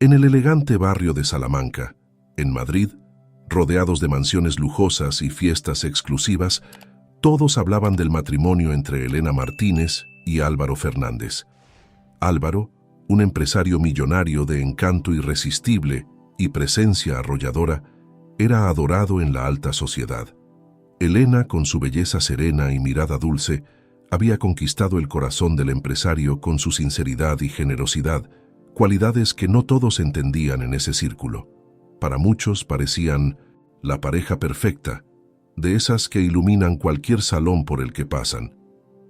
En el elegante barrio de Salamanca, en Madrid, rodeados de mansiones lujosas y fiestas exclusivas, todos hablaban del matrimonio entre Elena Martínez y Álvaro Fernández. Álvaro, un empresario millonario de encanto irresistible y presencia arrolladora, era adorado en la alta sociedad. Elena, con su belleza serena y mirada dulce, había conquistado el corazón del empresario con su sinceridad y generosidad, cualidades que no todos entendían en ese círculo. Para muchos parecían la pareja perfecta, de esas que iluminan cualquier salón por el que pasan.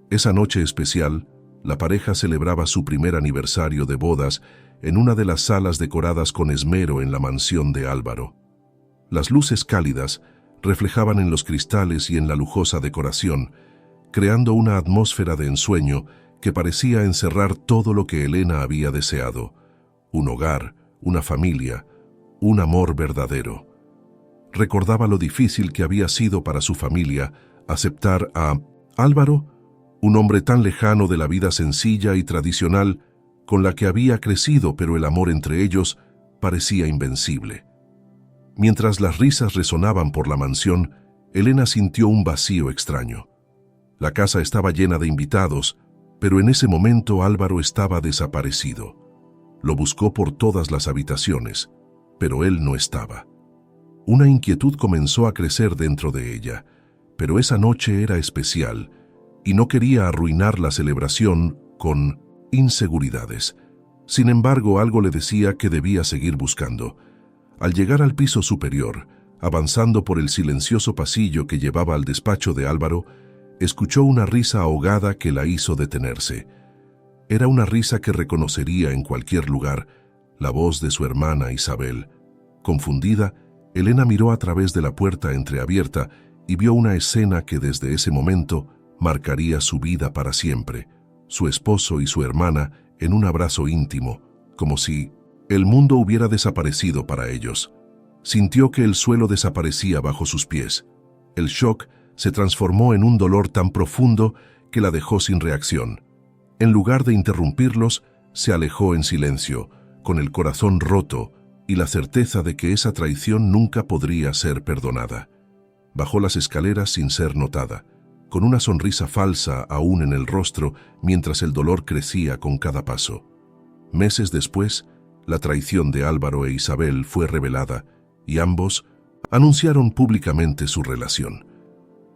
Esa noche especial, la pareja celebraba su primer aniversario de bodas en una de las salas decoradas con esmero en la mansión de Álvaro. Las luces cálidas reflejaban en los cristales y en la lujosa decoración, creando una atmósfera de ensueño que parecía encerrar todo lo que Elena había deseado: un hogar, una familia, un amor verdadero. Recordaba lo difícil que había sido para su familia aceptar a Álvaro, un hombre tan lejano de la vida sencilla y tradicional con la que había crecido, pero el amor entre ellos parecía invencible. Mientras las risas resonaban por la mansión, Elena sintió un vacío extraño. La casa estaba llena de invitados, pero en ese momento Álvaro estaba desaparecido. Lo buscó por todas las habitaciones, pero él no estaba. Una inquietud comenzó a crecer dentro de ella, pero esa noche era especial y no quería arruinar la celebración con inseguridades. Sin embargo, algo le decía que debía seguir buscando. Al llegar al piso superior, avanzando por el silencioso pasillo que llevaba al despacho de Álvaro, escuchó una risa ahogada que la hizo detenerse. Era una risa que reconocería en cualquier lugar, la voz de su hermana Isabel. Confundida, Elena miró a través de la puerta entreabierta y vio una escena que desde ese momento marcaría su vida para siempre: su esposo y su hermana en un abrazo íntimo, como si el mundo hubiera desaparecido para ellos. Sintió que el suelo desaparecía bajo sus pies. El shock se transformó en un dolor tan profundo que la dejó sin reacción. En lugar de interrumpirlos, se alejó en silencio, con el corazón roto y la certeza de que esa traición nunca podría ser perdonada. Bajó las escaleras sin ser notada, con una sonrisa falsa aún en el rostro mientras el dolor crecía con cada paso. Meses después, la traición de Álvaro e Isabel fue revelada y ambos anunciaron públicamente su relación.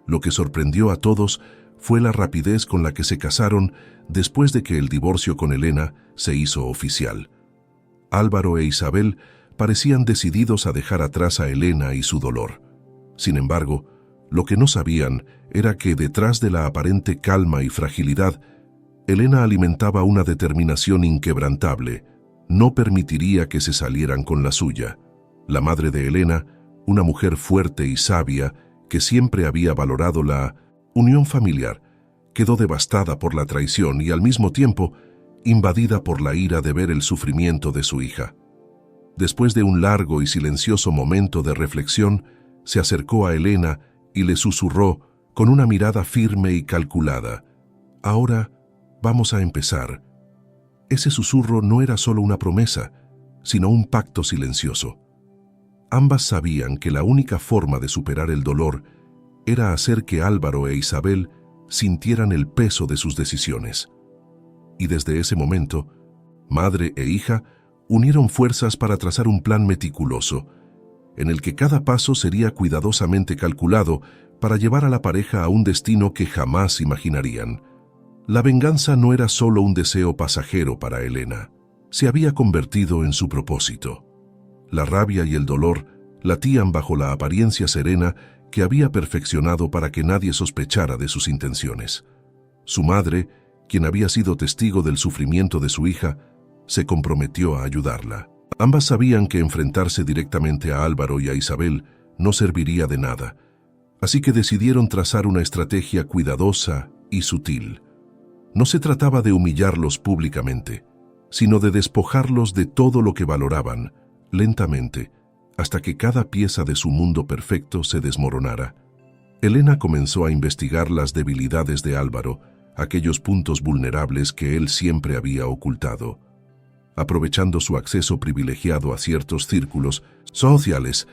Lo que sorprendió a todos fue la rapidez con la que se casaron después de que el divorcio con Elena se hizo oficial. Álvaro e Isabel parecían decididos a dejar atrás a Elena y su dolor. Sin embargo, lo que no sabían era que detrás de la aparente calma y fragilidad, Elena alimentaba una determinación inquebrantable. No permitiría que se salieran con la suya. La madre de Elena, una mujer fuerte y sabia que siempre había valorado la unión familiar, quedó devastada por la traición y al mismo tiempo invadida por la ira de ver el sufrimiento de su hija. Después de un largo y silencioso momento de reflexión, se acercó a Elena y le susurró con una mirada firme y calculada: «Ahora vamos a empezar». Ese susurro no era solo una promesa, sino un pacto silencioso. Ambas sabían que la única forma de superar el dolor era hacer que Álvaro e Isabel sintieran el peso de sus decisiones. Y desde ese momento, madre e hija unieron fuerzas para trazar un plan meticuloso, en el que cada paso sería cuidadosamente calculado para llevar a la pareja a un destino que jamás imaginarían. La venganza no era solo un deseo pasajero para Elena, se había convertido en su propósito. La rabia y el dolor latían bajo la apariencia serena que había perfeccionado para que nadie sospechara de sus intenciones. Su madre, quien había sido testigo del sufrimiento de su hija, se comprometió a ayudarla. Ambas sabían que enfrentarse directamente a Álvaro y a Isabel no serviría de nada, así que decidieron trazar una estrategia cuidadosa y sutil. No se trataba de humillarlos públicamente, sino de despojarlos de todo lo que valoraban, lentamente, hasta que cada pieza de su mundo perfecto se desmoronara. Elena comenzó a investigar las debilidades de Álvaro, aquellos puntos vulnerables que él siempre había ocultado. aprovechando su acceso privilegiado a ciertos círculos sociales,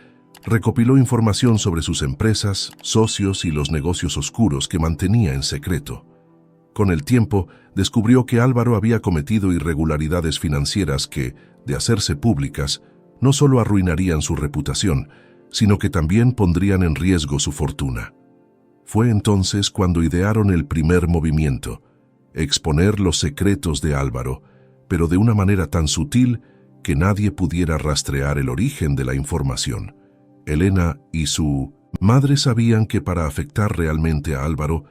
recopiló información sobre sus empresas, socios y los negocios oscuros que mantenía en secreto. Con el tiempo, descubrió que Álvaro había cometido irregularidades financieras que, de hacerse públicas, no solo arruinarían su reputación, sino que también pondrían en riesgo su fortuna. Fue entonces cuando idearon el primer movimiento: exponer los secretos de Álvaro, pero de una manera tan sutil que nadie pudiera rastrear el origen de la información. Elena y su madre sabían que para afectar realmente a Álvaro,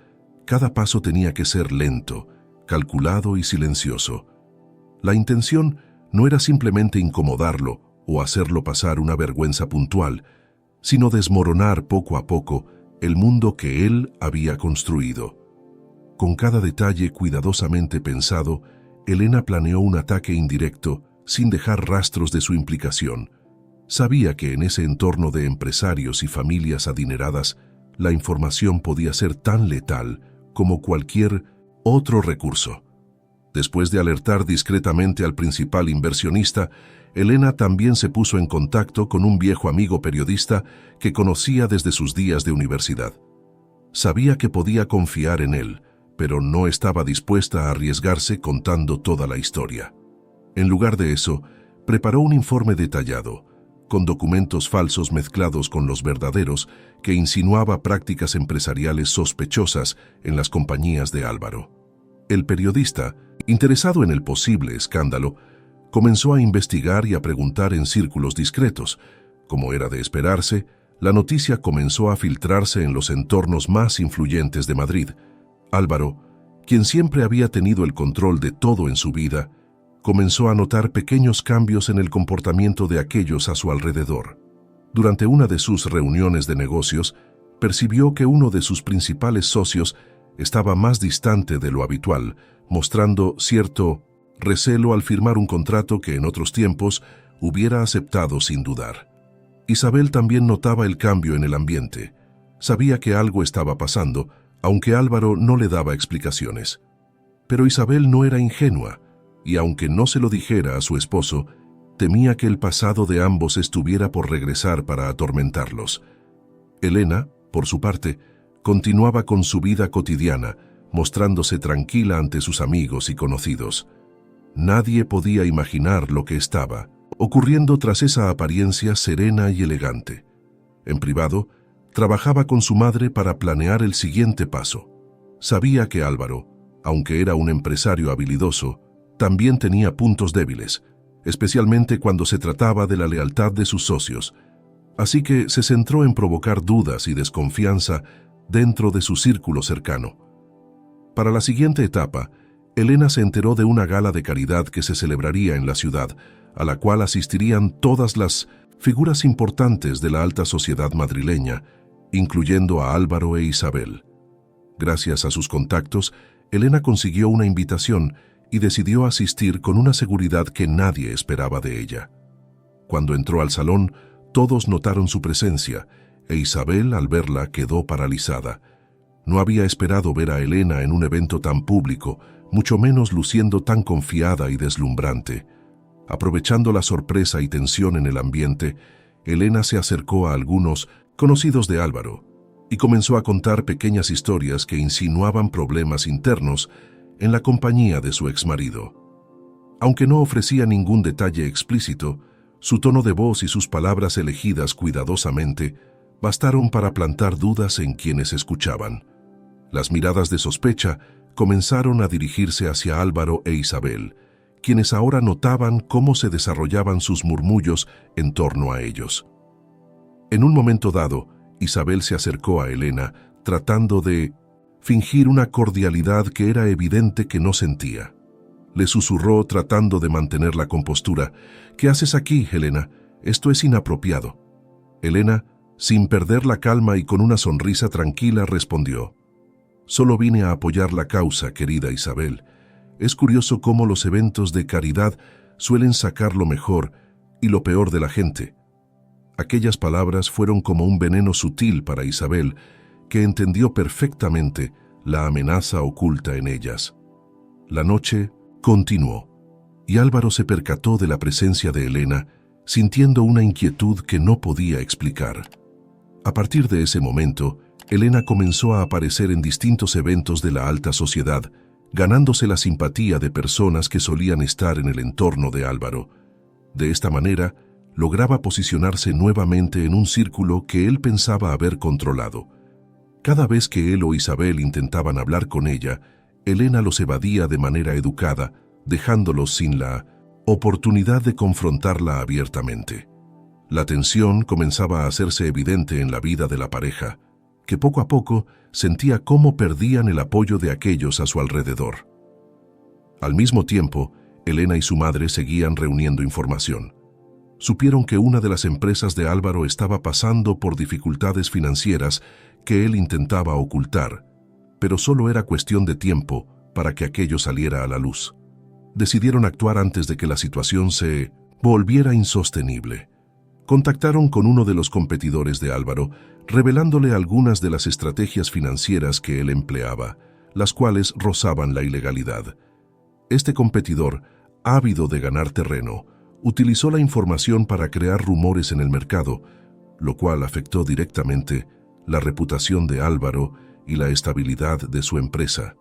cada paso tenía que ser lento, calculado y silencioso. La intención no era simplemente incomodarlo o hacerlo pasar una vergüenza puntual, sino desmoronar poco a poco el mundo que él había construido. Con cada detalle cuidadosamente pensado, Elena planeó un ataque indirecto sin dejar rastros de su implicación. Sabía que en ese entorno de empresarios y familias adineradas, la información podía ser tan letal como cualquier otro recurso. Después de alertar discretamente al principal inversionista, Elena también se puso en contacto con un viejo amigo periodista que conocía desde sus días de universidad. Sabía que podía confiar en él, pero no estaba dispuesta a arriesgarse contando toda la historia. En lugar de eso, preparó un informe detallado, con documentos falsos mezclados con los verdaderos, que insinuaba prácticas empresariales sospechosas en las compañías de Álvaro. El periodista, interesado en el posible escándalo, comenzó a investigar y a preguntar en círculos discretos. Como era de esperarse, la noticia comenzó a filtrarse en los entornos más influyentes de Madrid. Álvaro, quien siempre había tenido el control de todo en su vida, comenzó a notar pequeños cambios en el comportamiento de aquellos a su alrededor. Durante una de sus reuniones de negocios, percibió que uno de sus principales socios estaba más distante de lo habitual, mostrando cierto recelo al firmar un contrato que en otros tiempos hubiera aceptado sin dudar. Isabel también notaba el cambio en el ambiente. Sabía que algo estaba pasando, aunque Álvaro no le daba explicaciones. Pero Isabel no era ingenua, y aunque no se lo dijera a su esposo, temía que el pasado de ambos estuviera por regresar para atormentarlos. Elena, por su parte, continuaba con su vida cotidiana, mostrándose tranquila ante sus amigos y conocidos. Nadie podía imaginar lo que estaba ocurriendo tras esa apariencia serena y elegante. En privado, trabajaba con su madre para planear el siguiente paso. Sabía que Álvaro, aunque era un empresario habilidoso, también tenía puntos débiles, especialmente cuando se trataba de la lealtad de sus socios, así que se centró en provocar dudas y desconfianza dentro de su círculo cercano. Para la siguiente etapa, Elena se enteró de una gala de caridad que se celebraría en la ciudad, a la cual asistirían todas las figuras importantes de la alta sociedad madrileña, incluyendo a Álvaro e Isabel. Gracias a sus contactos, Elena consiguió una invitación y decidió asistir con una seguridad que nadie esperaba de ella. Cuando entró al salón, todos notaron su presencia, e Isabel, al verla, quedó paralizada. No había esperado ver a Elena en un evento tan público, mucho menos luciendo tan confiada y deslumbrante. Aprovechando la sorpresa y tensión en el ambiente, Elena se acercó a algunos conocidos de Álvaro y comenzó a contar pequeñas historias que insinuaban problemas internos en la compañía de su exmarido. Aunque no ofrecía ningún detalle explícito, su tono de voz y sus palabras elegidas cuidadosamente bastaron para plantar dudas en quienes escuchaban. Las miradas de sospecha comenzaron a dirigirse hacia Álvaro e Isabel, quienes ahora notaban cómo se desarrollaban sus murmullos en torno a ellos. En un momento dado, Isabel se acercó a Elena, tratando de fingir una cordialidad que era evidente que no sentía. Le susurró tratando de mantener la compostura: «¿Qué haces aquí, Elena? Esto es inapropiado». Elena, sin perder la calma y con una sonrisa tranquila, respondió: «Solo vine a apoyar la causa, querida Isabel. Es curioso cómo los eventos de caridad suelen sacar lo mejor y lo peor de la gente». Aquellas palabras fueron como un veneno sutil para Isabel, que entendió perfectamente la amenaza oculta en ellas. La noche continuó. y Álvaro se percató de la presencia de Elena, sintiendo una inquietud que no podía explicar. A partir de ese momento, Elena comenzó a aparecer en distintos eventos de la alta sociedad, ganándose la simpatía de personas que solían estar en el entorno de Álvaro. De esta manera, lograba posicionarse nuevamente en un círculo que él pensaba haber controlado. Cada vez que él o Isabel intentaban hablar con ella, Elena los evadía de manera educada, dejándolos sin la oportunidad de confrontarla abiertamente. La tensión comenzaba a hacerse evidente en la vida de la pareja, que poco a poco sentía cómo perdían el apoyo de aquellos a su alrededor. Al mismo tiempo, Elena y su madre seguían reuniendo información. Supieron que una de las empresas de Álvaro estaba pasando por dificultades financieras que él intentaba ocultar, pero solo era cuestión de tiempo para que aquello saliera a la luz. Decidieron actuar antes de que la situación se volviera insostenible. Contactaron con uno de los competidores de Álvaro, revelándole algunas de las estrategias financieras que él empleaba, las cuales rozaban la ilegalidad. Este competidor, ávido de ganar terreno, utilizó la información para crear rumores en el mercado, lo cual afectó directamente la reputación de Álvaro y la estabilidad de su empresa.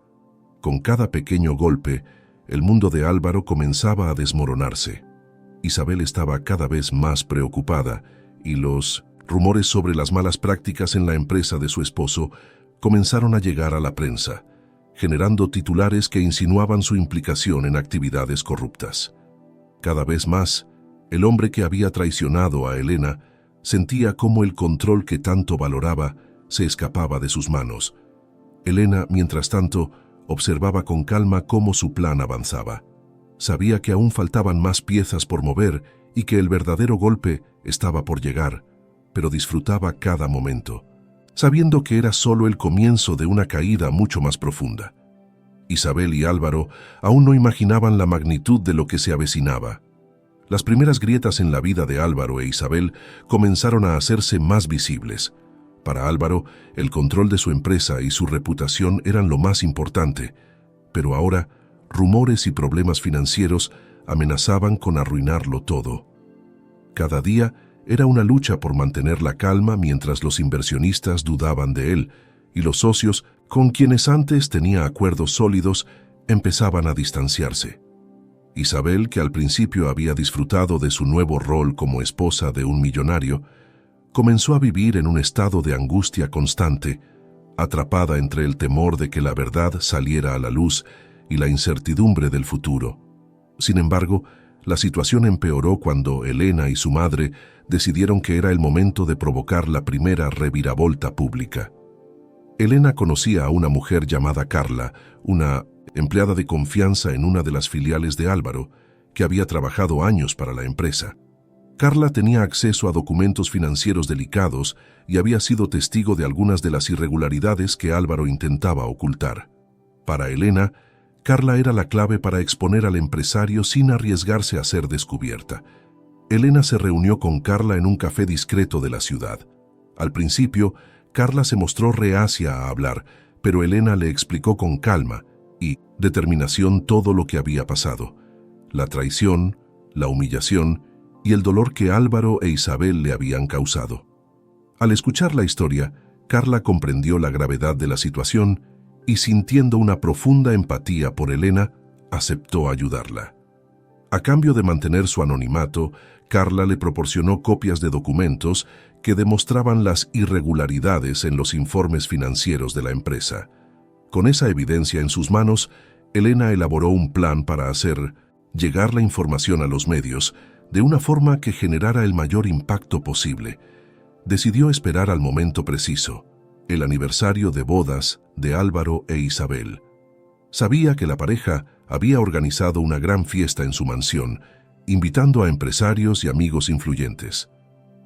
Con cada pequeño golpe, el mundo de Álvaro comenzaba a desmoronarse. Isabel estaba cada vez más preocupada y los rumores sobre las malas prácticas en la empresa de su esposo comenzaron a llegar a la prensa, generando titulares que insinuaban su implicación en actividades corruptas. Cada vez más, el hombre que había traicionado a Elena sentía cómo el control que tanto valoraba se escapaba de sus manos. Elena, mientras tanto, observaba con calma cómo su plan avanzaba. Sabía que aún faltaban más piezas por mover y que el verdadero golpe estaba por llegar, pero disfrutaba cada momento, sabiendo que era solo el comienzo de una caída mucho más profunda. Isabel y Álvaro aún no imaginaban la magnitud de lo que se avecinaba. Las primeras grietas en la vida de Álvaro e Isabel comenzaron a hacerse más visibles. Para Álvaro, el control de su empresa y su reputación eran lo más importante, pero ahora, rumores y problemas financieros amenazaban con arruinarlo todo. Cada día era una lucha por mantener la calma mientras los inversionistas dudaban de él y los socios, con quienes antes tenía acuerdos sólidos, empezaban a distanciarse. Isabel, que al principio había disfrutado de su nuevo rol como esposa de un millonario, comenzó a vivir en un estado de angustia constante, atrapada entre el temor de que la verdad saliera a la luz y la incertidumbre del futuro. Sin embargo, la situación empeoró cuando Elena y su madre decidieron que era el momento de provocar la primera reviravolta pública. Elena conocía a una mujer llamada Carla, una empleada de confianza en una de las filiales de Álvaro, que había trabajado años para la empresa. Carla tenía acceso a documentos financieros delicados y había sido testigo de algunas de las irregularidades que Álvaro intentaba ocultar. Para Elena, Carla era la clave para exponer al empresario sin arriesgarse a ser descubierta. Elena se reunió con Carla en un café discreto de la ciudad. Al principio, Carla se mostró reacia a hablar, pero Elena le explicó con calma y determinación todo lo que había pasado: la traición, la humillación y el dolor que Álvaro e Isabel le habían causado. Al escuchar la historia, Carla comprendió la gravedad de la situación y, sintiendo una profunda empatía por Elena, aceptó ayudarla. A cambio de mantener su anonimato, Carla le proporcionó copias de documentos que demostraban las irregularidades en los informes financieros de la empresa. Con esa evidencia en sus manos, Elena elaboró un plan para hacer llegar la información a los medios de una forma que generara el mayor impacto posible. Decidió esperar al momento preciso, el aniversario de bodas de Álvaro e Isabel. Sabía que la pareja había organizado una gran fiesta en su mansión, invitando a empresarios y amigos influyentes.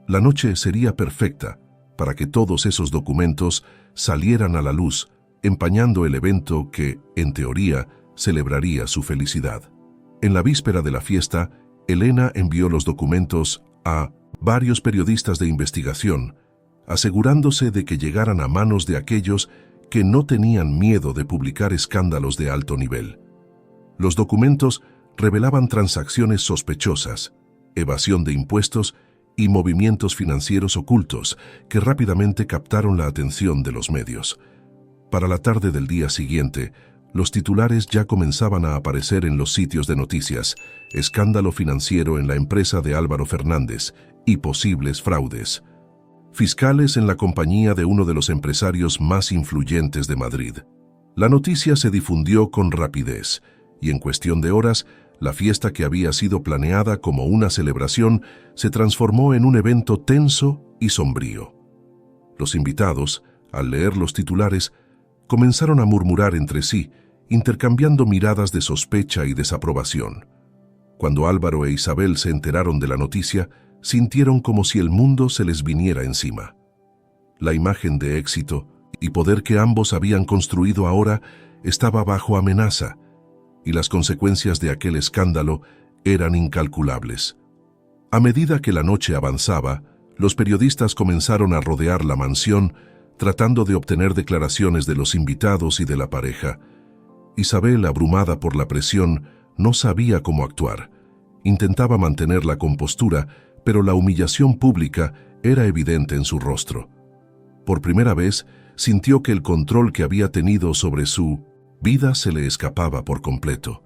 La noche sería perfecta para que todos esos documentos salieran a la luz, empañando el evento que, en teoría, celebraría su felicidad. En la víspera de la fiesta, Elena envió los documentos a varios periodistas de investigación, asegurándose de que llegaran a manos de aquellos que no tenían miedo de publicar escándalos de alto nivel. Los documentos revelaban transacciones sospechosas, evasión de impuestos y movimientos financieros ocultos que rápidamente captaron la atención de los medios. Para la tarde del día siguiente, los titulares ya comenzaban a aparecer en los sitios de noticias: escándalo financiero en la empresa de Álvaro Fernández y posibles fraudes. Fiscales en la compañía de uno de los empresarios más influyentes de Madrid. La noticia se difundió con rapidez, y en cuestión de horas, la fiesta que había sido planeada como una celebración se transformó en un evento tenso y sombrío. Los invitados, al leer los titulares, comenzaron a murmurar entre sí, intercambiando miradas de sospecha y desaprobación. Cuando Álvaro e Isabel se enteraron de la noticia, sintieron como si el mundo se les viniera encima. La imagen de éxito y poder que ambos habían construido ahora estaba bajo amenaza, y las consecuencias de aquel escándalo eran incalculables. A medida que la noche avanzaba, los periodistas comenzaron a rodear la mansión, tratando de obtener declaraciones de los invitados y de la pareja. Isabel, abrumada por la presión, no sabía cómo actuar. Intentaba mantener la compostura, pero la humillación pública era evidente en su rostro. Por primera vez, sintió que el control que había tenido sobre su vida se le escapaba por completo.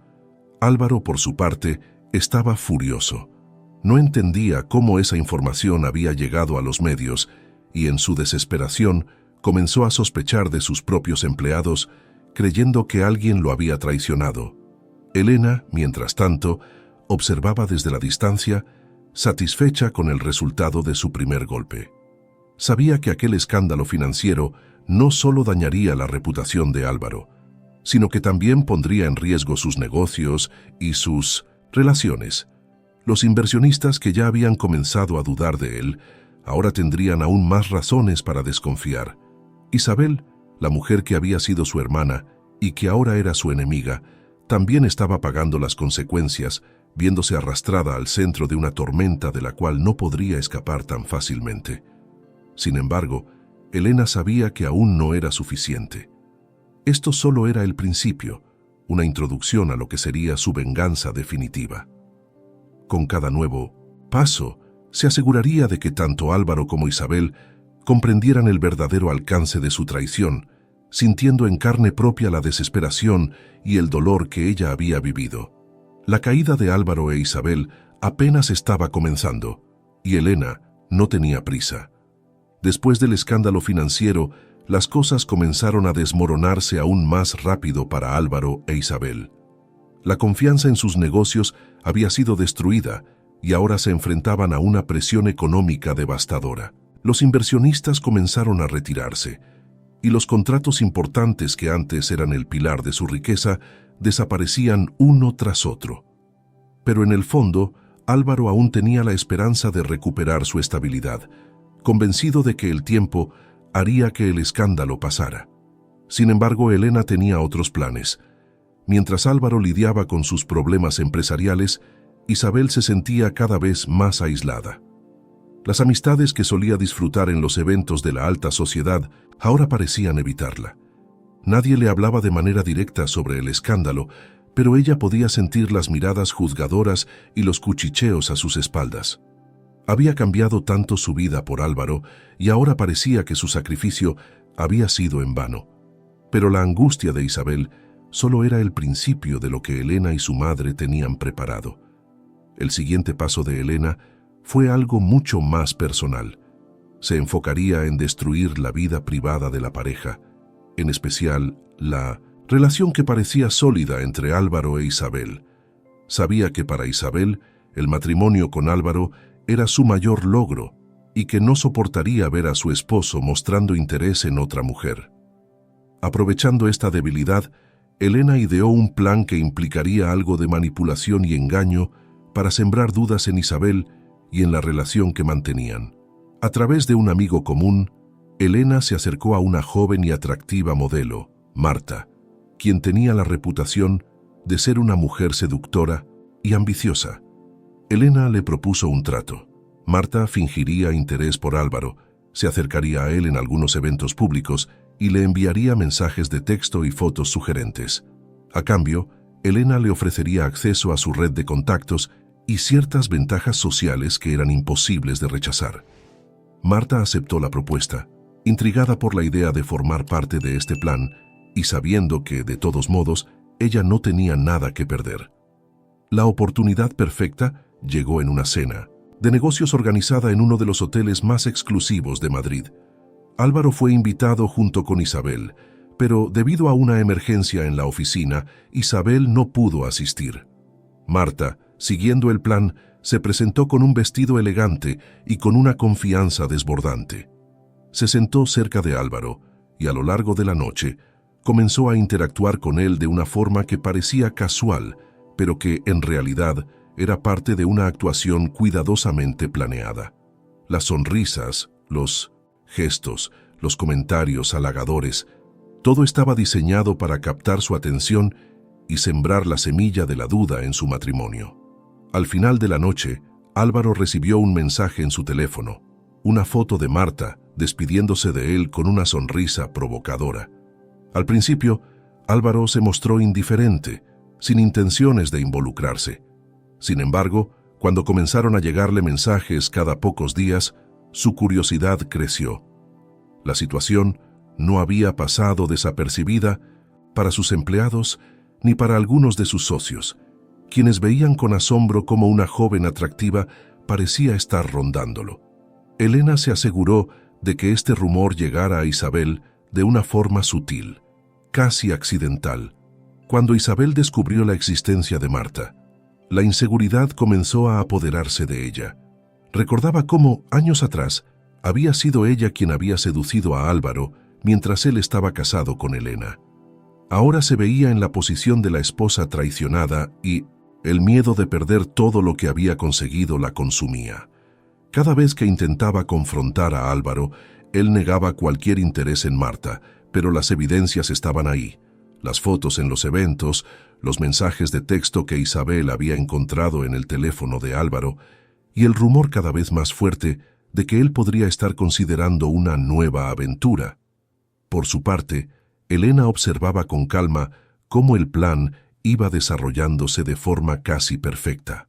Álvaro, por su parte, estaba furioso. No entendía cómo esa información había llegado a los medios y, en su desesperación, comenzó a sospechar de sus propios empleados, creyendo que alguien lo había traicionado. Elena, mientras tanto, observaba desde la distancia, satisfecha con el resultado de su primer golpe. Sabía que aquel escándalo financiero no solo dañaría la reputación de Álvaro, sino que también pondría en riesgo sus negocios y sus relaciones. Los inversionistas que ya habían comenzado a dudar de él, ahora tendrían aún más razones para desconfiar. Isabel, la mujer que había sido su hermana y que ahora era su enemiga, también estaba pagando las consecuencias, viéndose arrastrada al centro de una tormenta de la cual no podría escapar tan fácilmente. Sin embargo, Elena sabía que aún no era suficiente. Esto solo era el principio, una introducción a lo que sería su venganza definitiva. Con cada nuevo paso, se aseguraría de que tanto Álvaro como Isabel comprendieran el verdadero alcance de su traición, sintiendo en carne propia la desesperación y el dolor que ella había vivido. La caída de Álvaro e Isabel apenas estaba comenzando, y Elena no tenía prisa. Después del escándalo financiero, las cosas comenzaron a desmoronarse aún más rápido para Álvaro e Isabel. La confianza en sus negocios había sido destruida y ahora se enfrentaban a una presión económica devastadora. Los inversionistas comenzaron a retirarse, y los contratos importantes que antes eran el pilar de su riqueza desaparecían uno tras otro. Pero en el fondo, Álvaro aún tenía la esperanza de recuperar su estabilidad, convencido de que el tiempo haría que el escándalo pasara. Sin embargo, Elena tenía otros planes. Mientras Álvaro lidiaba con sus problemas empresariales, Isabel se sentía cada vez más aislada. Las amistades que solía disfrutar en los eventos de la alta sociedad ahora parecían evitarla. Nadie le hablaba de manera directa sobre el escándalo, pero ella podía sentir las miradas juzgadoras y los cuchicheos a sus espaldas. Había cambiado tanto su vida por Álvaro y ahora parecía que su sacrificio había sido en vano. Pero la angustia de Isabel solo era el principio de lo que Elena y su madre tenían preparado. El siguiente paso de Elena fue algo mucho más personal. Se enfocaría en destruir la vida privada de la pareja, en especial la relación que parecía sólida entre Álvaro e Isabel. Sabía que para Isabel el matrimonio con Álvaro era su mayor logro y que no soportaría ver a su esposo mostrando interés en otra mujer. Aprovechando esta debilidad, Elena ideó un plan que implicaría algo de manipulación y engaño para sembrar dudas en Isabel y en la relación que mantenían. A través de un amigo común, Elena se acercó a una joven y atractiva modelo, Marta, quien tenía la reputación de ser una mujer seductora y ambiciosa. Elena le propuso un trato. Marta fingiría interés por Álvaro, se acercaría a él en algunos eventos públicos y le enviaría mensajes de texto y fotos sugerentes. A cambio, Elena le ofrecería acceso a su red de contactos y ciertas ventajas sociales que eran imposibles de rechazar. Marta aceptó la propuesta, intrigada por la idea de formar parte de este plan y sabiendo que, de todos modos, ella no tenía nada que perder. La oportunidad perfecta llegó en una cena de negocios organizada en uno de los hoteles más exclusivos de Madrid. Álvaro fue invitado junto con Isabel, pero debido a una emergencia en la oficina, Isabel no pudo asistir. Marta, siguiendo el plan, se presentó con un vestido elegante y con una confianza desbordante. Se sentó cerca de Álvaro y a lo largo de la noche comenzó a interactuar con él de una forma que parecía casual, pero que en realidad era parte de una actuación cuidadosamente planeada. Las sonrisas, los gestos, los comentarios halagadores, todo estaba diseñado para captar su atención y sembrar la semilla de la duda en su matrimonio. Al final de la noche, Álvaro recibió un mensaje en su teléfono, una foto de Marta despidiéndose de él con una sonrisa provocadora. Al principio, Álvaro se mostró indiferente, sin intenciones de involucrarse. Sin embargo, cuando comenzaron a llegarle mensajes cada pocos días, su curiosidad creció. La situación no había pasado desapercibida para sus empleados ni para algunos de sus socios, quienes veían con asombro cómo una joven atractiva parecía estar rondándolo. Elena se aseguró de que este rumor llegara a Isabel de una forma sutil, casi accidental. Cuando Isabel descubrió la existencia de Marta, la inseguridad comenzó a apoderarse de ella. Recordaba cómo, años atrás, había sido ella quien había seducido a Álvaro mientras él estaba casado con Elena. Ahora se veía en la posición de la esposa traicionada y el miedo de perder todo lo que había conseguido la consumía. Cada vez que intentaba confrontar a Álvaro, él negaba cualquier interés en Marta, pero las evidencias estaban ahí. Las fotos en los eventos, los mensajes de texto que Isabel había encontrado en el teléfono de Álvaro y el rumor cada vez más fuerte de que él podría estar considerando una nueva aventura. Por su parte, Elena observaba con calma cómo el plan iba desarrollándose de forma casi perfecta.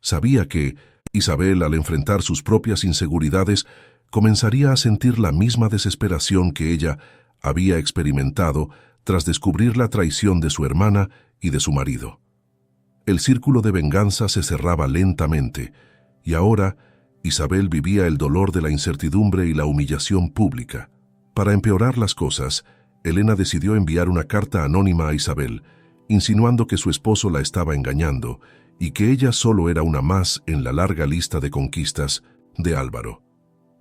Sabía que Isabel, al enfrentar sus propias inseguridades, comenzaría a sentir la misma desesperación que ella había experimentado tras descubrir la traición de su hermana y de su marido. El círculo de venganza se cerraba lentamente, y ahora Isabel vivía el dolor de la incertidumbre y la humillación pública. Para empeorar las cosas, Elena decidió enviar una carta anónima a Isabel, insinuando que su esposo la estaba engañando y que ella solo era una más en la larga lista de conquistas de Álvaro.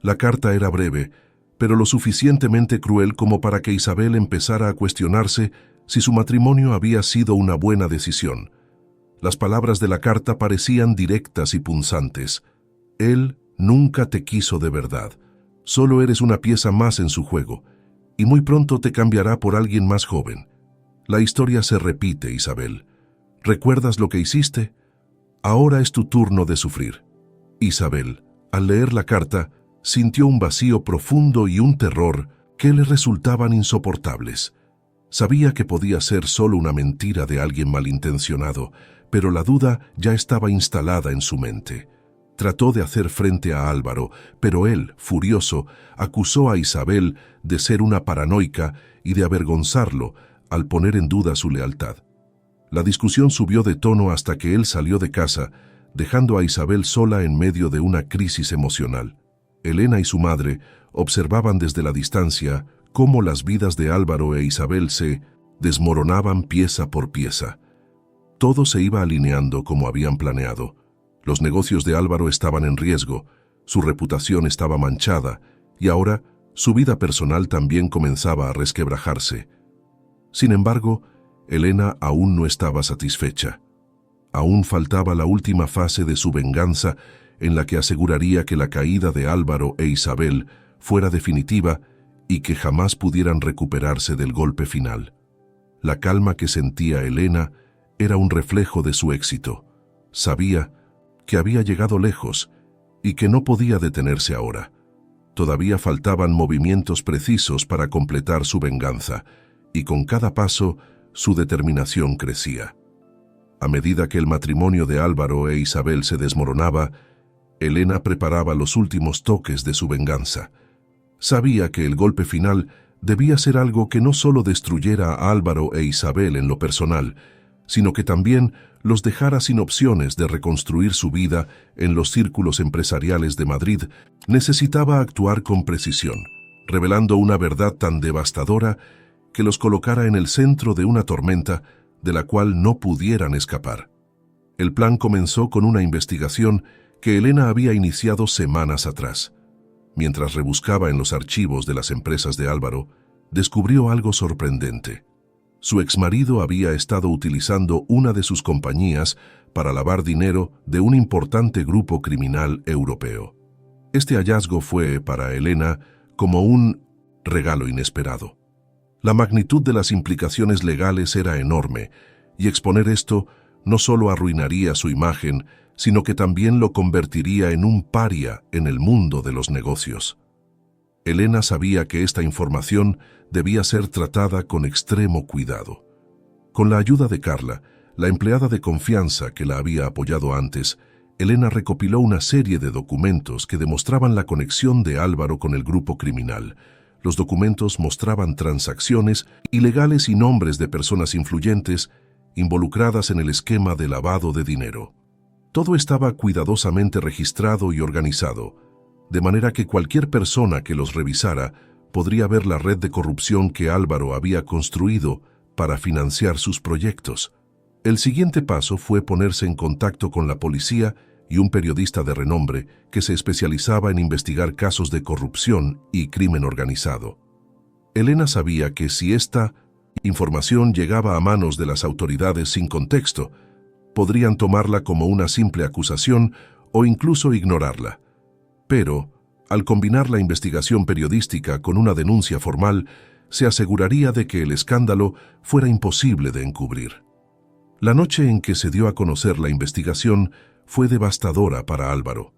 La carta era breve, pero lo suficientemente cruel como para que Isabel empezara a cuestionarse si su matrimonio había sido una buena decisión. Las palabras de la carta parecían directas y punzantes. Él nunca te quiso de verdad. Solo eres una pieza más en su juego, y muy pronto te cambiará por alguien más joven. La historia se repite, Isabel. ¿Recuerdas lo que hiciste? Ahora es tu turno de sufrir. Isabel, al leer la carta, sintió un vacío profundo y un terror que le resultaban insoportables. Sabía que podía ser solo una mentira de alguien malintencionado, pero la duda ya estaba instalada en su mente. Trató de hacer frente a Álvaro, pero él, furioso, acusó a Isabel de ser una paranoica y de avergonzarlo al poner en duda su lealtad. La discusión subió de tono hasta que él salió de casa, dejando a Isabel sola en medio de una crisis emocional. Elena y su madre observaban desde la distancia cómo las vidas de Álvaro e Isabel se desmoronaban pieza por pieza. Todo se iba alineando como habían planeado. Los negocios de Álvaro estaban en riesgo, su reputación estaba manchada y ahora su vida personal también comenzaba a resquebrajarse. Sin embargo, Elena aún no estaba satisfecha. Aún faltaba la última fase de su venganza en la que aseguraría que la caída de Álvaro e Isabel fuera definitiva y que jamás pudieran recuperarse del golpe final. La calma que sentía Elena era un reflejo de su éxito. Sabía que había llegado lejos y que no podía detenerse ahora. Todavía faltaban movimientos precisos para completar su venganza, y con cada paso su determinación crecía. A medida que el matrimonio de Álvaro e Isabel se desmoronaba, Elena preparaba los últimos toques de su venganza. Sabía que el golpe final debía ser algo que no solo destruyera a Álvaro e Isabel en lo personal, sino que también los dejara sin opciones de reconstruir su vida en los círculos empresariales de Madrid. Necesitaba actuar con precisión, revelando una verdad tan devastadora que los colocara en el centro de una tormenta de la cual no pudieran escapar. El plan comenzó con una investigación que Elena había iniciado semanas atrás. Mientras rebuscaba en los archivos de las empresas de Álvaro, descubrió algo sorprendente. Su exmarido había estado utilizando una de sus compañías para lavar dinero de un importante grupo criminal europeo. Este hallazgo fue, para Elena, como un regalo inesperado. La magnitud de las implicaciones legales era enorme, y exponer esto no solo arruinaría su imagen, sino que también lo convertiría en un paria en el mundo de los negocios. Elena sabía que esta información debía ser tratada con extremo cuidado. Con la ayuda de Carla, la empleada de confianza que la había apoyado antes, Elena recopiló una serie de documentos que demostraban la conexión de Álvaro con el grupo criminal. Los documentos mostraban transacciones ilegales y nombres de personas influyentes involucradas en el esquema de lavado de dinero. Todo estaba cuidadosamente registrado y organizado, de manera que cualquier persona que los revisara podría ver la red de corrupción que Álvaro había construido para financiar sus proyectos. El siguiente paso fue ponerse en contacto con la policía y un periodista de renombre que se especializaba en investigar casos de corrupción y crimen organizado. Elena sabía que si esta información llegaba a manos de las autoridades sin contexto, podrían tomarla como una simple acusación o incluso ignorarla. Pero, al combinar la investigación periodística con una denuncia formal, se aseguraría de que el escándalo fuera imposible de encubrir. La noche en que se dio a conocer la investigación fue devastadora para Álvaro.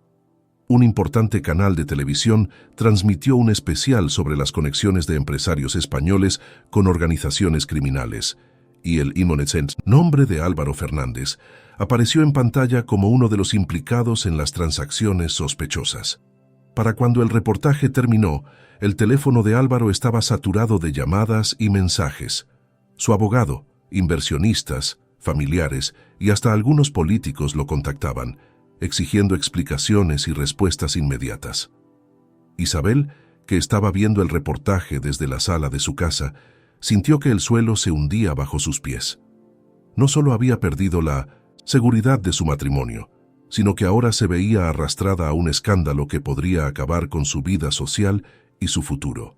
Un importante canal de televisión transmitió un especial sobre las conexiones de empresarios españoles con organizaciones criminales, y el inocente nombre de Álvaro Fernández apareció en pantalla como uno de los implicados en las transacciones sospechosas. Para cuando el reportaje terminó, el teléfono de Álvaro estaba saturado de llamadas y mensajes. Su abogado, inversionistas, familiares y hasta algunos políticos lo contactaban, exigiendo explicaciones y respuestas inmediatas. Isabel, que estaba viendo el reportaje desde la sala de su casa, sintió que el suelo se hundía bajo sus pies. No solo había perdido la seguridad de su matrimonio, sino que ahora se veía arrastrada a un escándalo que podría acabar con su vida social y su futuro.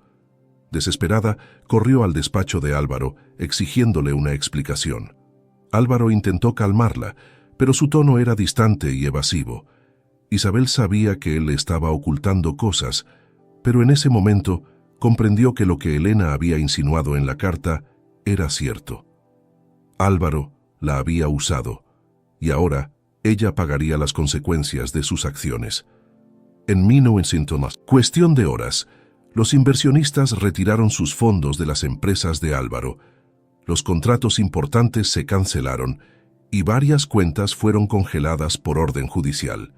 Desesperada, corrió al despacho de Álvaro, exigiéndole una explicación. Álvaro intentó calmarla, pero su tono era distante y evasivo. Isabel sabía que él le estaba ocultando cosas, pero en ese momento comprendió que lo que Elena había insinuado en la carta era cierto. Álvaro la había usado, y ahora ella pagaría las consecuencias de sus acciones. En 1900, cuestión de horas, los inversionistas retiraron sus fondos de las empresas de Álvaro. Los contratos importantes se cancelaron y varias cuentas fueron congeladas por orden judicial.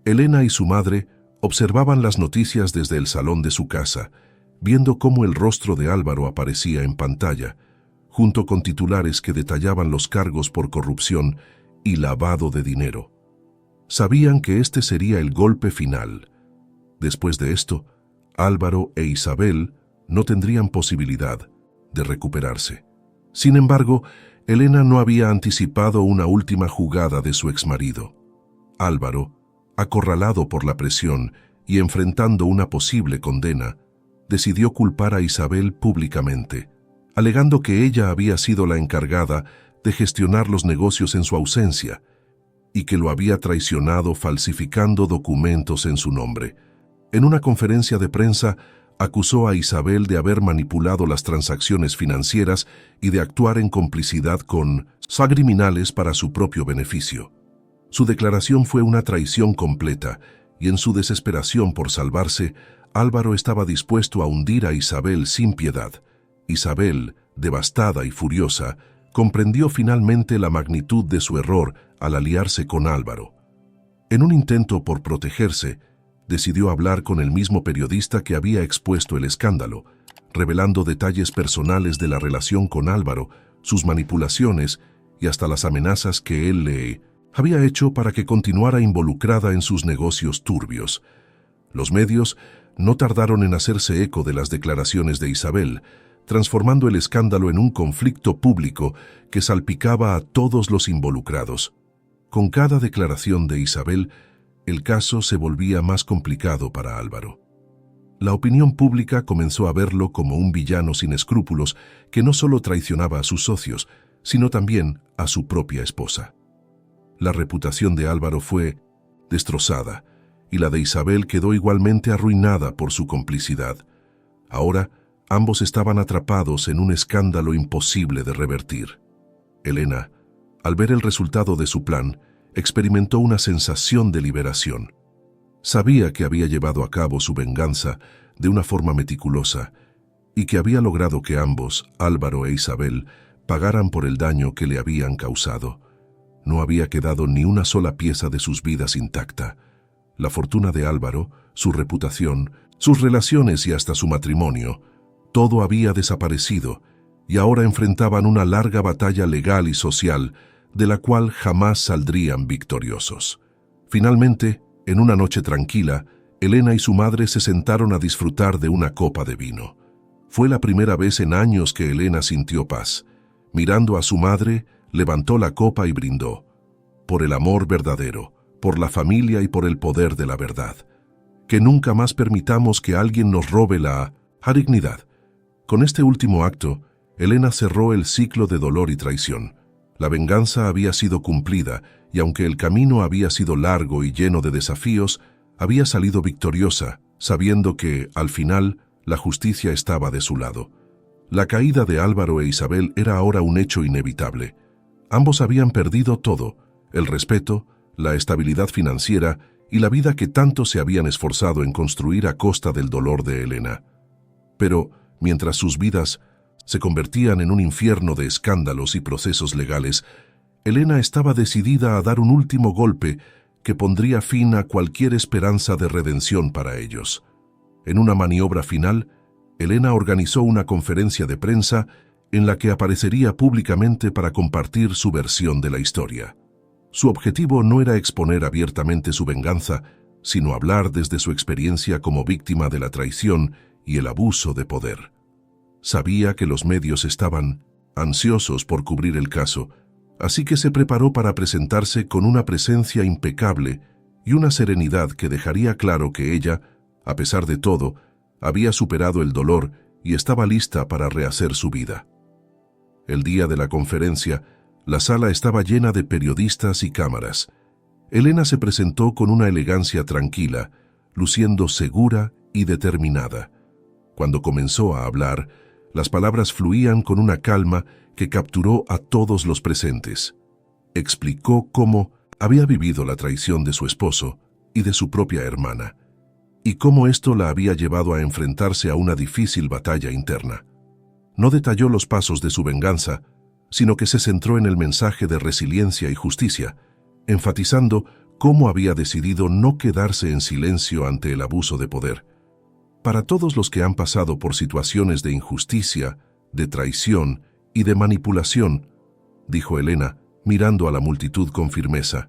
Elena y su madre observaban las noticias desde el salón de su casa, viendo cómo el rostro de Álvaro aparecía en pantalla, junto con titulares que detallaban los cargos por corrupción y lavado de dinero. Sabían que este sería el golpe final. Después de esto, Álvaro e Isabel no tendrían posibilidad de recuperarse. Sin embargo, Elena no había anticipado una última jugada de su exmarido. Álvaro, acorralado por la presión y enfrentando una posible condena, decidió culpar a Isabel públicamente, alegando que ella había sido la encargada de gestionar los negocios en su ausencia y que lo había traicionado falsificando documentos en su nombre. En una conferencia de prensa, acusó a Isabel de haber manipulado las transacciones financieras y de actuar en complicidad con criminales para su propio beneficio. Su declaración fue una traición completa, y en su desesperación por salvarse, Álvaro estaba dispuesto a hundir a Isabel sin piedad. Isabel, devastada y furiosa, comprendió finalmente la magnitud de su error al aliarse con Álvaro. En un intento por protegerse, decidió hablar con el mismo periodista que había expuesto el escándalo, revelando detalles personales de la relación con Álvaro, sus manipulaciones y hasta las amenazas que él le había hecho para que continuara involucrada en sus negocios turbios. Los medios no tardaron en hacerse eco de las declaraciones de Isabel, transformando el escándalo en un conflicto público que salpicaba a todos los involucrados. Con cada declaración de Isabel, el caso se volvía más complicado para Álvaro. La opinión pública comenzó a verlo como un villano sin escrúpulos que no solo traicionaba a sus socios, sino también a su propia esposa. La reputación de Álvaro fue destrozada y la de Isabel quedó igualmente arruinada por su complicidad. Ahora, ambos estaban atrapados en un escándalo imposible de revertir. Elena, al ver el resultado de su plan, experimentó una sensación de liberación. Sabía que había llevado a cabo su venganza de una forma meticulosa y que había logrado que ambos, Álvaro e Isabel, pagaran por el daño que le habían causado. No había quedado ni una sola pieza de sus vidas intacta. La fortuna de Álvaro, su reputación, sus relaciones y hasta su matrimonio, todo había desaparecido y ahora enfrentaban una larga batalla legal y social de la cual jamás saldrían victoriosos. Finalmente, en una noche tranquila, Elena y su madre se sentaron a disfrutar de una copa de vino. Fue la primera vez en años que Elena sintió paz. Mirando a su madre, levantó la copa y brindó. Por el amor verdadero, por la familia y por el poder de la verdad. Que nunca más permitamos que alguien nos robe la dignidad. Con este último acto, Elena cerró el ciclo de dolor y traición. La venganza había sido cumplida y aunque el camino había sido largo y lleno de desafíos, había salido victoriosa, sabiendo que, al final, la justicia estaba de su lado. La caída de Álvaro e Isabel era ahora un hecho inevitable. Ambos habían perdido todo: el respeto, la estabilidad financiera y la vida que tanto se habían esforzado en construir a costa del dolor de Elena. Pero, mientras sus vidas se convertían en un infierno de escándalos y procesos legales, Elena estaba decidida a dar un último golpe que pondría fin a cualquier esperanza de redención para ellos. En una maniobra final, Elena organizó una conferencia de prensa en la que aparecería públicamente para compartir su versión de la historia. Su objetivo no era exponer abiertamente su venganza, sino hablar desde su experiencia como víctima de la traición y el abuso de poder. Sabía que los medios estaban ansiosos por cubrir el caso, así que se preparó para presentarse con una presencia impecable y una serenidad que dejaría claro que ella, a pesar de todo, había superado el dolor y estaba lista para rehacer su vida. El día de la conferencia, la sala estaba llena de periodistas y cámaras. Elena se presentó con una elegancia tranquila, luciendo segura y determinada. Cuando comenzó a hablar, las palabras fluían con una calma que capturó a todos los presentes. Explicó cómo había vivido la traición de su esposo y de su propia hermana, y cómo esto la había llevado a enfrentarse a una difícil batalla interna. No detalló los pasos de su venganza, sino que se centró en el mensaje de resiliencia y justicia, enfatizando cómo había decidido no quedarse en silencio ante el abuso de poder. Para todos los que han pasado por situaciones de injusticia, de traición y de manipulación, dijo Elena, mirando a la multitud con firmeza,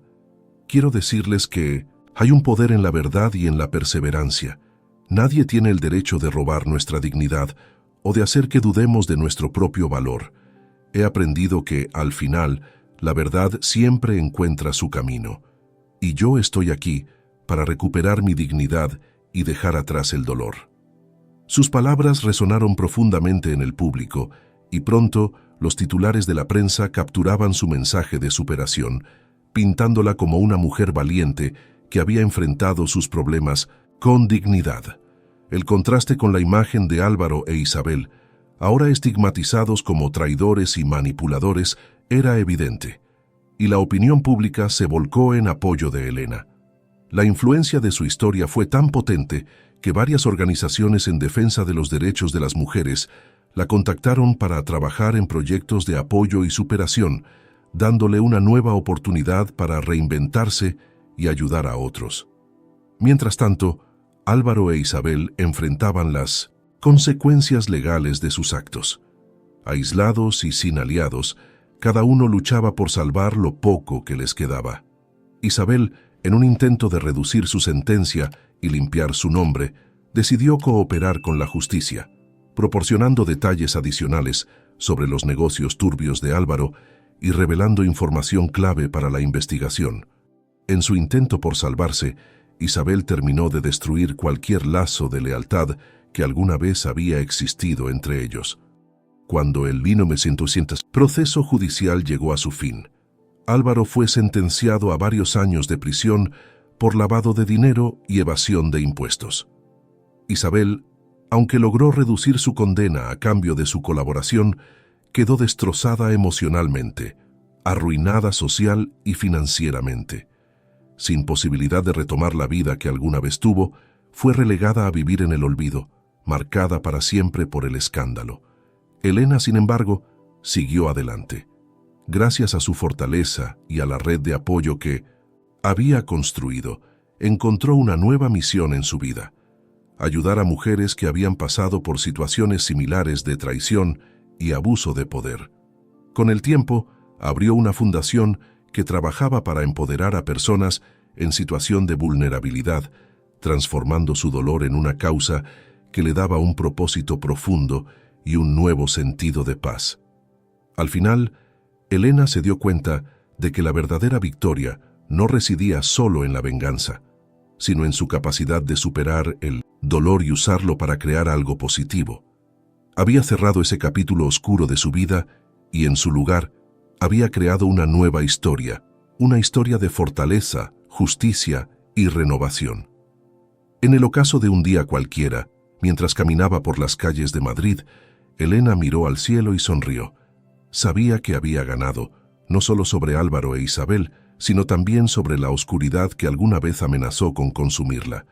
quiero decirles que hay un poder en la verdad y en la perseverancia. Nadie tiene el derecho de robar nuestra dignidad o de hacer que dudemos de nuestro propio valor. He aprendido que, al final, la verdad siempre encuentra su camino. Y yo estoy aquí para recuperar mi dignidad y dejar atrás el dolor. Sus palabras resonaron profundamente en el público y pronto los titulares de la prensa capturaban su mensaje de superación, pintándola como una mujer valiente que había enfrentado sus problemas con dignidad. El contraste con la imagen de Álvaro e Isabel, ahora estigmatizados como traidores y manipuladores, era evidente, y la opinión pública se volcó en apoyo de Elena. La influencia de su historia fue tan potente que varias organizaciones en defensa de los derechos de las mujeres La contactaron para trabajar en proyectos de apoyo y superación, dándole una nueva oportunidad para reinventarse y ayudar a otros. Mientras tanto, Álvaro e Isabel enfrentaban las consecuencias legales de sus actos. Aislados y sin aliados, cada uno luchaba por salvar lo poco que les quedaba. Isabel, en un intento de reducir su sentencia y limpiar su nombre, decidió cooperar con la justicia, proporcionando detalles adicionales sobre los negocios turbios de Álvaro y revelando información clave para la investigación. En su intento por salvarse, Isabel terminó de destruir cualquier lazo de lealtad que alguna vez había existido entre ellos. Cuando el 1900 proceso judicial llegó a su fin, Álvaro fue sentenciado a varios años de prisión por lavado de dinero y evasión de impuestos. Isabel, aunque logró reducir su condena a cambio de su colaboración, quedó destrozada emocionalmente, arruinada social y financieramente. Sin posibilidad de retomar la vida que alguna vez tuvo, fue relegada a vivir en el olvido, marcada para siempre por el escándalo. Elena, sin embargo, siguió adelante. Gracias a su fortaleza y a la red de apoyo que había construido, encontró una nueva misión en su vida: ayudar a mujeres que habían pasado por situaciones similares de traición y abuso de poder. Con el tiempo, abrió una fundación que trabajaba para empoderar a personas en situación de vulnerabilidad, transformando su dolor en una causa que le daba un propósito profundo y un nuevo sentido de paz. Al final, Elena se dio cuenta de que la verdadera victoria no residía solo en la venganza, sino en su capacidad de superar el dolor y usarlo para crear algo positivo. Había cerrado ese capítulo oscuro de su vida y, en su lugar, había creado una nueva historia, una historia de fortaleza, justicia y renovación. En el ocaso de un día cualquiera, mientras caminaba por las calles de Madrid, Elena miró al cielo y sonrió. Sabía que había ganado, no solo sobre Álvaro e Isabel, sino también sobre la oscuridad que alguna vez amenazó con consumirla.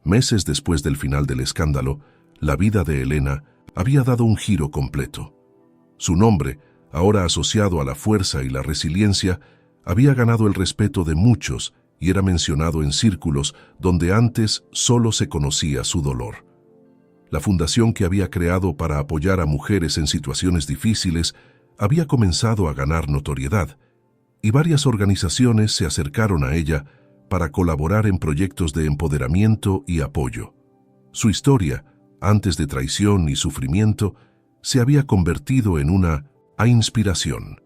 Meses después del final del escándalo, la vida de Elena había dado un giro completo. Su nombre, ahora asociado a la fuerza y la resiliencia, había ganado el respeto de muchos y era mencionado en círculos donde antes solo se conocía su dolor. La fundación que había creado para apoyar a mujeres en situaciones difíciles había comenzado a ganar notoriedad, y varias organizaciones se acercaron a ella para colaborar en proyectos de empoderamiento y apoyo. Su historia, antes de traición y sufrimiento, se había convertido en una inspiración.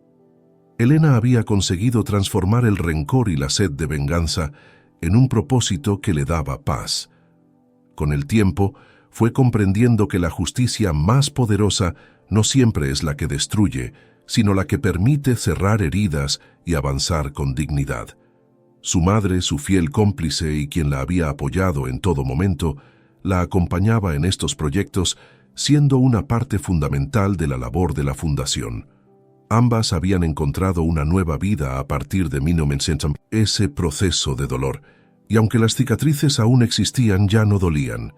Elena había conseguido transformar el rencor y la sed de venganza en un propósito que le daba paz. Con el tiempo, fue comprendiendo que la justicia más poderosa no siempre es la que destruye, sino la que permite cerrar heridas y avanzar con dignidad. Su madre, su fiel cómplice y quien la había apoyado en todo momento, la acompañaba en estos proyectos, siendo una parte fundamental de la labor de la fundación. Ambas habían encontrado una nueva vida a partir de 1900. Ese proceso de dolor, y aunque las cicatrices aún existían, ya no dolían.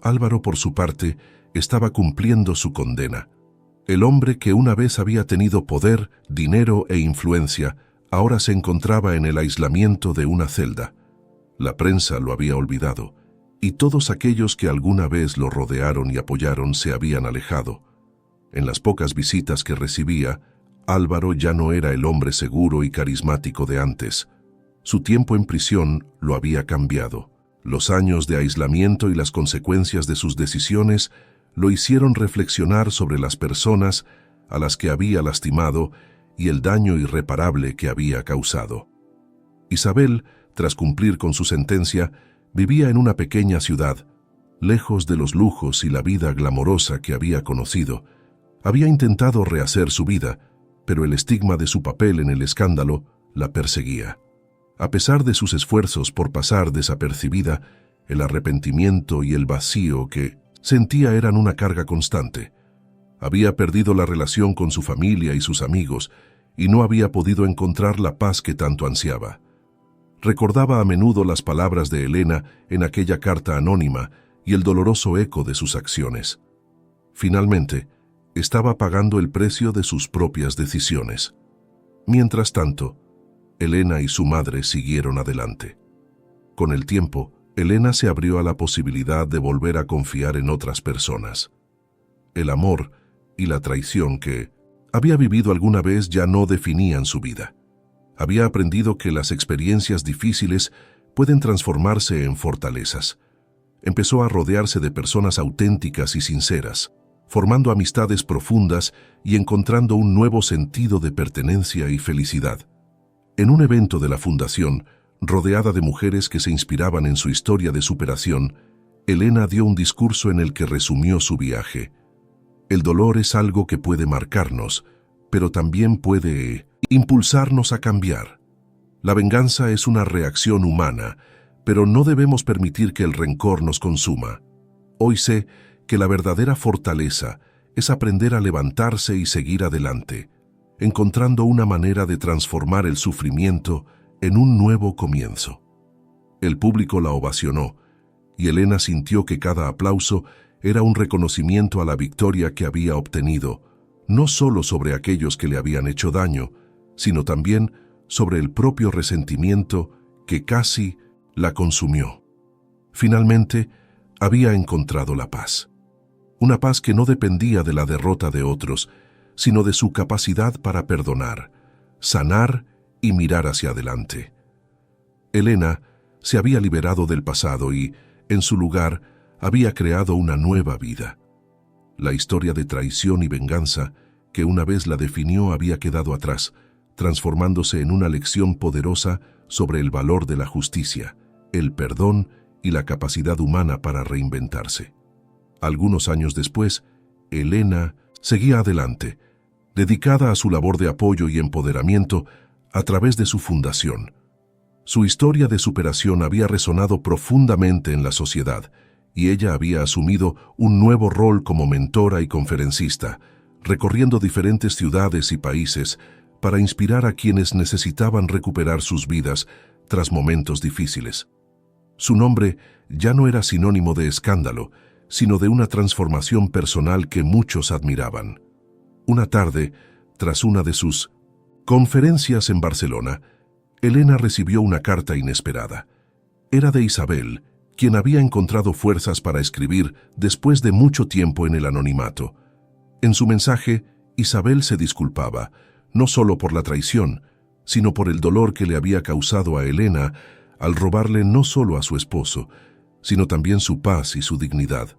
Álvaro, por su parte, estaba cumpliendo su condena. El hombre que una vez había tenido poder, dinero e influencia, ahora se encontraba en el aislamiento de una celda. La prensa lo había olvidado, y todos aquellos que alguna vez lo rodearon y apoyaron se habían alejado. En las pocas visitas que recibía, Álvaro ya no era el hombre seguro y carismático de antes. Su tiempo en prisión lo había cambiado. Los años de aislamiento y las consecuencias de sus decisiones lo hicieron reflexionar sobre las personas a las que había lastimado y el daño irreparable que había causado. Isabel, tras cumplir con su sentencia, vivía en una pequeña ciudad, lejos de los lujos y la vida glamorosa que había conocido. Había intentado rehacer su vida, pero el estigma de su papel en el escándalo la perseguía. A pesar de sus esfuerzos por pasar desapercibida, el arrepentimiento y el vacío que sentía eran una carga constante. Había perdido la relación con su familia y sus amigos, y no había podido encontrar la paz que tanto ansiaba. Recordaba a menudo las palabras de Elena en aquella carta anónima y el doloroso eco de sus acciones. Finalmente, estaba pagando el precio de sus propias decisiones. Mientras tanto, Elena y su madre siguieron adelante. Con el tiempo, Elena se abrió a la posibilidad de volver a confiar en otras personas. El amor y la traición que había vivido alguna vez ya no definían su vida. Había aprendido que las experiencias difíciles pueden transformarse en fortalezas. Empezó a rodearse de personas auténticas y sinceras, formando amistades profundas y encontrando un nuevo sentido de pertenencia y felicidad. En un evento de la fundación, rodeada de mujeres que se inspiraban en su historia de superación, Elena dio un discurso en el que resumió su viaje. El dolor es algo que puede marcarnos, pero también puede impulsarnos a cambiar. La venganza es una reacción humana, pero no debemos permitir que el rencor nos consuma. Hoy sé que la verdadera fortaleza es aprender a levantarse y seguir adelante, encontrando una manera de transformar el sufrimiento en un nuevo comienzo. El público la ovacionó, y Elena sintió que cada aplauso era un reconocimiento a la victoria que había obtenido, no solo sobre aquellos que le habían hecho daño, sino también sobre el propio resentimiento que casi la consumió. Finalmente, había encontrado la paz. Una paz que no dependía de la derrota de otros, sino de su capacidad para perdonar, sanar y mirar hacia adelante. Elena se había liberado del pasado y, en su lugar, había creado una nueva vida. La historia de traición y venganza, que una vez la definió, había quedado atrás, transformándose en una lección poderosa sobre el valor de la justicia, el perdón y la capacidad humana para reinventarse. Algunos años después, Elena seguía adelante, dedicada a su labor de apoyo y empoderamiento a través de su fundación. Su historia de superación había resonado profundamente en la sociedad, y ella había asumido un nuevo rol como mentora y conferencista, recorriendo diferentes ciudades y países para inspirar a quienes necesitaban recuperar sus vidas tras momentos difíciles. Su nombre ya no era sinónimo de escándalo, sino de una transformación personal que muchos admiraban. Una tarde, tras una de sus conferencias en Barcelona, Elena recibió una carta inesperada. Era de Isabel, quien había encontrado fuerzas para escribir después de mucho tiempo en el anonimato. En su mensaje, Isabel se disculpaba, no solo por la traición, sino por el dolor que le había causado a Elena al robarle no solo a su esposo, sino también su paz y su dignidad.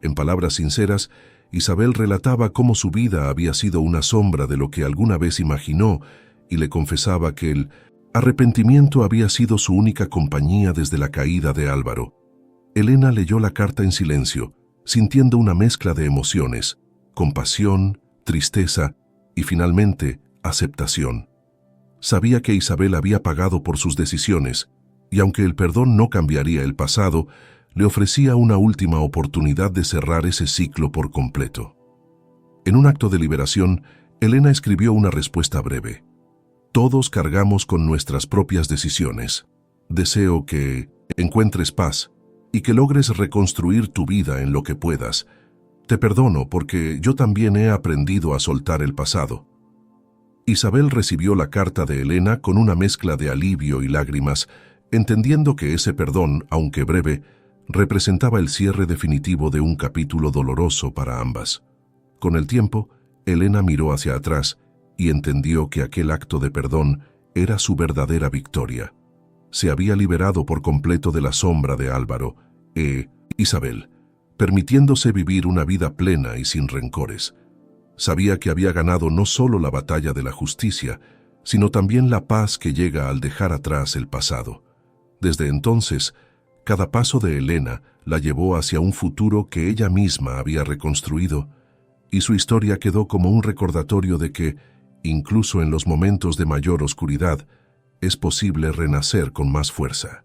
En palabras sinceras, Isabel relataba cómo su vida había sido una sombra de lo que alguna vez imaginó y le confesaba que el arrepentimiento había sido su única compañía desde la caída de Álvaro. Elena leyó la carta en silencio, sintiendo una mezcla de emociones, compasión, tristeza y finalmente aceptación. Sabía que Isabel había pagado por sus decisiones, y aunque el perdón no cambiaría el pasado, le ofrecía una última oportunidad de cerrar ese ciclo por completo. En un acto de liberación, Elena escribió una respuesta breve. Todos cargamos con nuestras propias decisiones. Deseo que encuentres paz y que logres reconstruir tu vida en lo que puedas. Te perdono porque yo también he aprendido a soltar el pasado. Isabel recibió la carta de Elena con una mezcla de alivio y lágrimas, entendiendo que ese perdón, aunque breve, representaba el cierre definitivo de un capítulo doloroso para ambas. Con el tiempo, Elena miró hacia atrás y entendió que aquel acto de perdón era su verdadera victoria. Se había liberado por completo de la sombra de Álvaro Isabel, permitiéndose vivir una vida plena y sin rencores. Sabía que había ganado no solo la batalla de la justicia, sino también la paz que llega al dejar atrás el pasado. Desde entonces, cada paso de Elena la llevó hacia un futuro que ella misma había reconstruido, y su historia quedó como un recordatorio de que, incluso en los momentos de mayor oscuridad, es posible renacer con más fuerza.